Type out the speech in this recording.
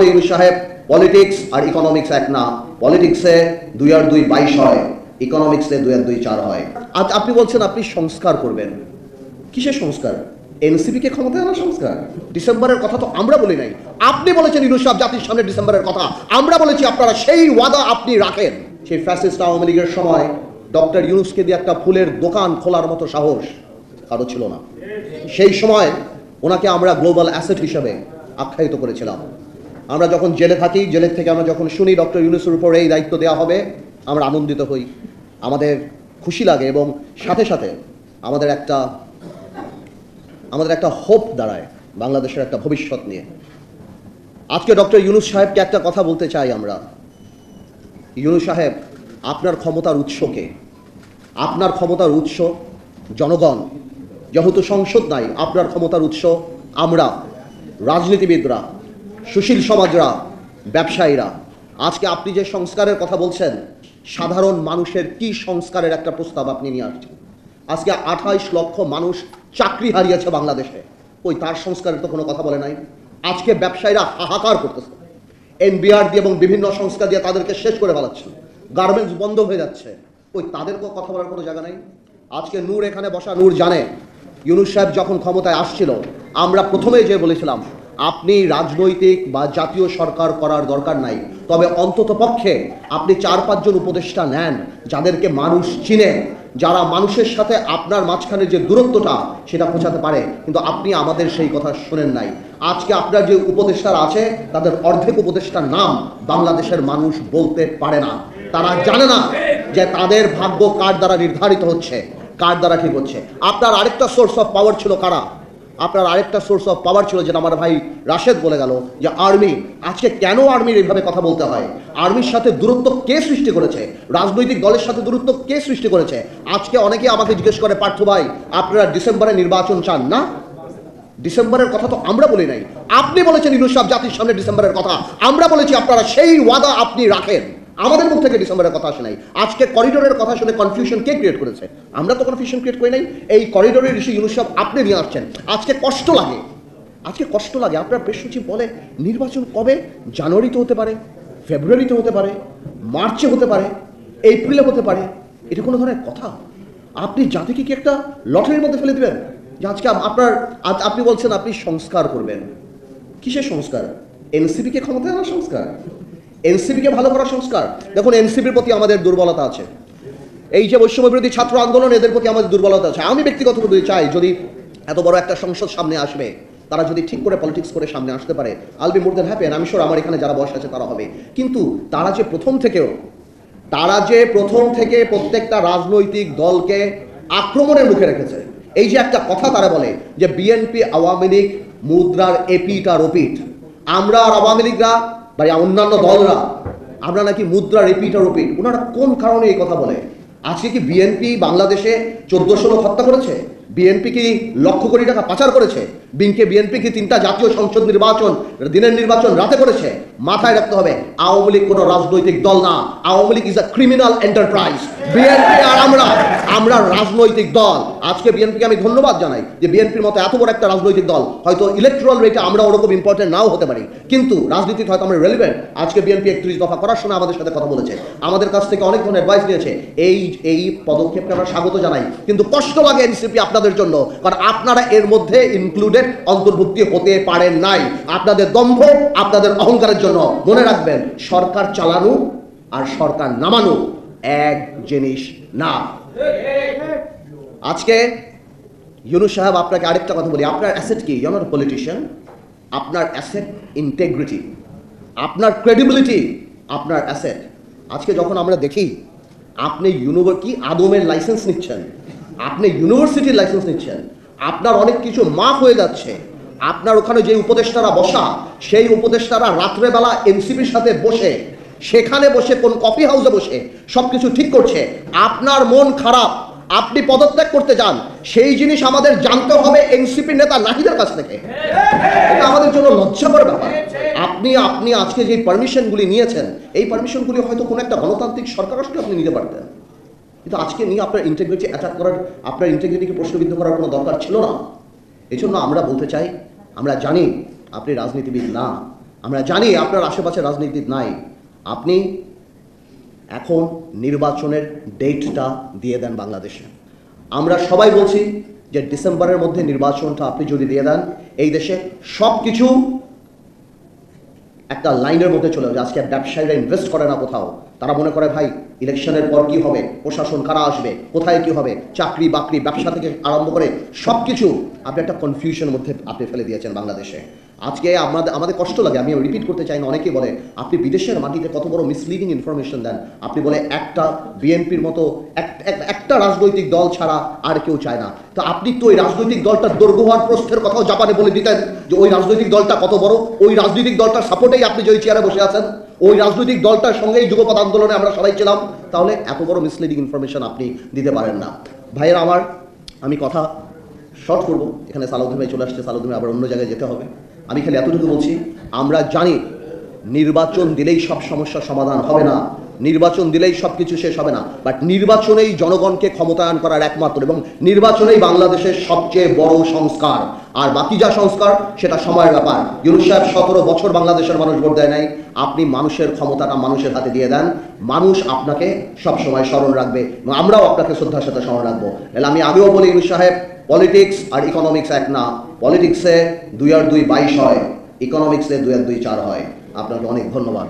ইউনূস সাহেব, পলিটিক্স আর ইকোনমিক্স এক না। পলিটিক্সে 2 আর 2 22 হয়, ইকোনমিক্সে 2 আর 2 4 হয়। আজ আপনি বলছেন আপনি সংস্কার করবেন। কিসের সংস্কার? এনসিপিকে ক্ষমতায় আনার সংস্কার? ডিসেম্বরের কথা তো আমরা বলি নাই, আপনি বলেছেন ইউনূস সাহেব জাতির সামনে ডিসেম্বরের কথা। আমরা বলেছি আপনারা সেই ওয়াদা আপনি রাখেন। সেই ফ্যাসিস্ট আওয়ামী লীগের সময় ডক্টর ইউনূসকে দিয়ে একটা ফুলের দোকান খোলার মতো সাহস কারো ছিল না। সেই সময় ওনাকে আমরা গ্লোবাল অ্যাসেট হিসেবে আখ্যায়িত করেছিলাম। আমরা যখন জেলে থাকি, জেলের থেকে আমরা যখন শুনি ডক্টর ইউনূসের উপর এই দায়িত্ব দেওয়া হবে, আমরা আনন্দিত হই, আমাদের খুশি লাগে এবং সাথে সাথে আমাদের একটা হোপ দাঁড়ায় বাংলাদেশের একটা ভবিষ্যৎ নিয়ে। আজকে ডক্টর ইউনূস সাহেবকে একটা কথা বলতে চাই আমরা। ইউনূস সাহেব, আপনার ক্ষমতার উৎসকে, আপনার ক্ষমতার উৎস জনগণ। যেহেতু সংসদ নাই, আপনার ক্ষমতার উৎস আমরা, রাজনীতিবিদরা, সুশীল সমাজরা, ব্যবসায়ীরা। আজকে আপনি যে সংস্কারের কথা বলছেন, সাধারণ মানুষের কি সংস্কারের একটা প্রস্তাব আপনি নিয়ে আসছেন? আজকে 28 লক্ষ মানুষ চাকরি হারিয়েছে বাংলাদেশে, ওই তার সংস্কারের তো কোনো কথা বলে নাই। আজকে ব্যবসায়ীরা হাহাকার করতেছে, এনবিআর দিয়ে এবং বিভিন্ন সংস্থা দিয়ে তাদেরকে শেষ করে ফেলাচ্ছে, গার্মেন্টস বন্ধ হয়ে যাচ্ছে, ওই তাদেরকেও কথা বলার কোনো জায়গা নাই। আজকে নূর এখানে বসা, নূর জানে ইউনূস সাহেব যখন ক্ষমতায় আসছিল, আমরা প্রথমেই যে বলেছিলাম আপনি রাজনৈতিক বা জাতীয় সরকার করার দরকার নাই, তবে অন্তত পক্ষে আপনি 4-5 জন উপদেষ্টা নেন যাদেরকে মানুষ চিনে, যারা মানুষের সাথে আপনার মাঝখানে যে দূরত্বটা সেটা পৌঁছাতে পারে। কিন্তু আপনি আমাদের সেই কথা শোনেন নাই। আজকে আপনার যে উপদেষ্টারা আছে তাদের অর্ধেক উপদেষ্টার নাম বাংলাদেশের মানুষ বলতে পারে না। তারা জানে না যে তাদের ভাগ্য কার দ্বারা নির্ধারিত হচ্ছে, কার দ্বারা ঠিক হচ্ছে। আপনার আরেকটা সোর্স অফ পাওয়ার ছিল কারা? আপনার আরেকটা সোর্স অফ পাওয়ার ছিল, যেটা আমার ভাই রাশেদ বলে গেল, যে আর্মি। আজকে কেন আর্মির এইভাবে কথা বলতে হয়? আর্মির সাথে দূরত্ব কে সৃষ্টি করেছে? রাজনৈতিক দলের সাথে দূরত্ব কে সৃষ্টি করেছে? আজকে অনেকেই আমাকে জিজ্ঞেস করে, পার্থ ভাই আপনারা ডিসেম্বরে নির্বাচন চান না? ডিসেম্বরের কথা তো আমরা বলি নাই, আপনি বলেছেন ইউনূস সাহেব জাতির সামনে ডিসেম্বরের কথা। আমরা বলেছি আপনারা সেই ওয়াদা আপনি রাখেন। আমাদের মুখ থেকে ডিসেম্বরের কথা আসে নাই। আজকে করিডোরের কথা শুনে কনফিউশন কে ক্রিয়েট করেছে? আমরা তো কনফিউশন ক্রিয়েট করি নাই। এই করিডোরের ইস্যু ইউনূস সাহেব আপনি নিয়ে আসছেন। আজকে কষ্ট লাগে, আজকে কষ্ট লাগে। আপনার প্রেস সচিব বলে নির্বাচন কবে? জানুয়ারিতে হতে পারে, ফেব্রুয়ারিতে হতে পারে, মার্চে হতে পারে, এপ্রিলে হতে পারে। এটা কোনো ধরনের কথা? আপনি জাতিকে কি একটা লটারির মধ্যে ফেলে দেবেন? যে আজকে আপনি বলছেন আপনি সংস্কার করবেন। কিসের সংস্কার? এনসিপিকে ক্ষমতায় আনার সংস্কার? এনসিপিকে ভালো করার সংস্কার? দেখুন, এনসিপির প্রতি আমাদের দুর্বলতা আছে। এই যে বৈষম্য বিরোধী ছাত্র আন্দোলন, এদের প্রতি আমাদের দুর্বলতা আছে। আমি ব্যক্তিগতভাবে চাই, যদি এত বড় একটা সংসদ সামনে আসবে, তারা যদি ঠিক করে পলিটিক্স করে সামনে আসতে পারে, I'll be more than happy. আমি শিওর আমার এখানে যারা বয়স আছে তারা হবে। কিন্তু তারা যে প্রথম থেকে প্রত্যেকটা রাজনৈতিক দলকে আক্রমণের মুখে রেখেছে। এই যে একটা কথা তারা বলে যে বিএনপি আওয়ামী লীগ মুদ্রার এপিট আর ওপিট। আমরা আর আওয়ামী লীগরা বা অন্যান্য দলরা আমরা নাকি মুদ্রার এপিট আর ওপিট। ওনারা কোন কারণে এই কথা বলে? আজকে কি বিএনপি বাংলাদেশে 1400 লোক হত্যা করেছে? বিএনপি কি লক্ষ কোটি টাকা পাচার করেছে? বিএনপি কি 3টা জাতীয় সংসদ নির্বাচন দিনের নির্বাচন রাতে করেছে? মাথায় রাখতে হবে, আওয়ামী লীগ কোনো রাজনৈতিক দল না। Awami League is a criminal enterprise. BNP আর আমরা রাজনৈতিক দল। আজকে বিএনপিকে আমি ধন্যবাদ জানাই যে বিএনপির মতো এত বড় একটা রাজনৈতিক দল, হয়তো ইলেকট্রাল রেটে আমরা ওরকম ইম্পর্টেন্ট নাও হতে পারি, কিন্তু রাজনীতিতে হয়তো আমরা রেলিভেন্ট। আজকে বিএনপি 31 দফা করার সময় আমাদের সাথে কথা বলেছে, আমাদের কাছ থেকে অনেক ধরনের অ্যাডভাইস নিয়েছে। এই পদক্ষেপকে আমরা স্বাগত জানাই। কিন্তু কষ্ট লাগে এনসিপি আপনাদের জন্য, কারণ আপনারা এর মধ্যে ইনক্লুডেড, অন্তর্ভুক্তি হতে পারেন নাই। আপনাদের দম্ভ, আপনাদের অহংকারের জন্য। মনে রাখবেন, সরকার চালানো আর সরকার নামানো এক জিনিস না। আজকে ইউনূস সাহেব, আপনাকে আরেকটা কথা বলি, আপনার অ্যাসেট কি? You are not politician. আপনার অ্যাসেট ইন্টেগ্রিটি, আপনার ক্রেডিবিলিটি, আপনার অ্যাসেট। আজকে যখন আমরা দেখি আপনি কি আদমের লাইসেন্স নিচ্ছেন, আপনি ইউনিভার্সিটির লাইসেন্স নিচ্ছেন, আপনার অনেক কিছু মাফ হয়ে যাচ্ছে। আপনার ওখানে যে উপদেষ্টারা বসা, সেই উপদেষ্টারা রাত্রেবেলা এনসিপির সাথে বসে, সেখানে বসে কোন কফি হাউসে বসে সবকিছু ঠিক করছে। আপনার মন খারাপ, আপনি পদত্যাগ করতে চান, সেই জিনিস আমাদের জানতে হবে এনসিপি নেতা নাহিদের কাছ থেকে। এটা আমাদের জন্য লজ্জাকর ব্যাপার। আপনি আজকে যে পারমিশনগুলি নিয়েছেন, এই পারমিশনগুলি হয়তো কোনো একটা গণতান্ত্রিক সরকার আসলে আপনি নিতে পারতেন, কিন্তু আজকে নিয়ে আপনার ইন্টিগ্রিটি অ্যাটাক করার, আপনার ইন্টিগ্রিটিকে প্রশ্নবিদ্ধ করার কোনো দরকার ছিল না। এই জন্য আমরা বলতে চাই, আমরা জানি আপনি রাজনীতিবিদ না, আমরা জানি আপনার আশেপাশে রাজনীতি নাই, আপনি এখন নির্বাচনের ডেটটা দিয়ে দেন বাংলাদেশে। আমরা সবাই বলছি যে ডিসেম্বরের মধ্যে নির্বাচনটা আপনি যদি দিয়ে দেন, এই দেশে সব কিছু একটা লাইনের মধ্যে চলে যাবে। আজকে ব্যবসায়ীরা ইনভেস্ট করে না কোথাও, তারা মনে করে ভাই ইলেকশনের পর কি হবে, প্রশাসন কারা আসবে, কোথায় কি হবে, চাকরি বাকরি ব্যবসা থেকে আরম্ভ করে সব কিছু আপনি একটা কনফিউশনের মধ্যে আপনি ফেলে দিয়েছেন বাংলাদেশে। আজকে আমাদের কষ্ট লাগে, আমি রিপিট করতে চাই না, অনেকেই বলে আপনি বিদেশের মাটিতে কত বড় মিসলিডিং ইনফরমেশন দেন। আপনি বলে একটা বিএনপির মতো একটা রাজনৈতিক দল ছাড়া আর কেউ চায় না। তো আপনি তো ওই রাজনৈতিক দলটার দৈর্ঘ্য হওয়ার প্রস্থের কথাও জাপানে বলে দিতেন যে ওই রাজনৈতিক দলটা কত বড়, ওই রাজনৈতিক দলটার সাপোর্টেই আপনি যে ওই চেয়ারে বসে আছেন, ওই রাজনৈতিক দলটার সঙ্গেই যুগপৎ আন্দোলনে আমরা সবাই ছিলাম। তাহলে এত বড় মিসলিডিং ইনফরমেশন আপনি দিতে পারেন না। ভাইয়েরা আমার, আমি কথা শর্ট করবো, এখানে সালাউদ্দিন ভাই চলে আসছে, সালাউদ্দিন ভাই আবার অন্য জায়গায় যেতে হবে। আমি খালি এতটুকু বলছি, আমরা জানি নির্বাচন দিলেই সব সমস্যার সমাধান হবে না, নির্বাচন দিলেই সব কিছু শেষ হবে না, বাট নির্বাচনেই জনগণকে ক্ষমতায়ন করার একমাত্র, এবং নির্বাচনেই বাংলাদেশের সবচেয়ে বড় সংস্কার। আর বাকি যা সংস্কার সেটা সময়ের ব্যাপার। ইউনূস সাহেব 17 বছর বাংলাদেশের মানুষ ভোট দেয় নাই, আপনি মানুষের ক্ষমতাটা মানুষের হাতে দিয়ে দেন, মানুষ আপনাকে সবসময় স্মরণ রাখবে এবং আমরাও আপনাকে শ্রদ্ধার সাথে স্মরণ রাখবো। তাহলে আমি আগেও বলি ইউনূস সাহেব, পলিটিক্স আর ইকোনমিক্স এক না, পলিটিক্সে 2 আর 2 22 হয়, ইকোনমিক্সে 2 আর 2 4 হয়। আপনাকে অনেক ধন্যবাদ।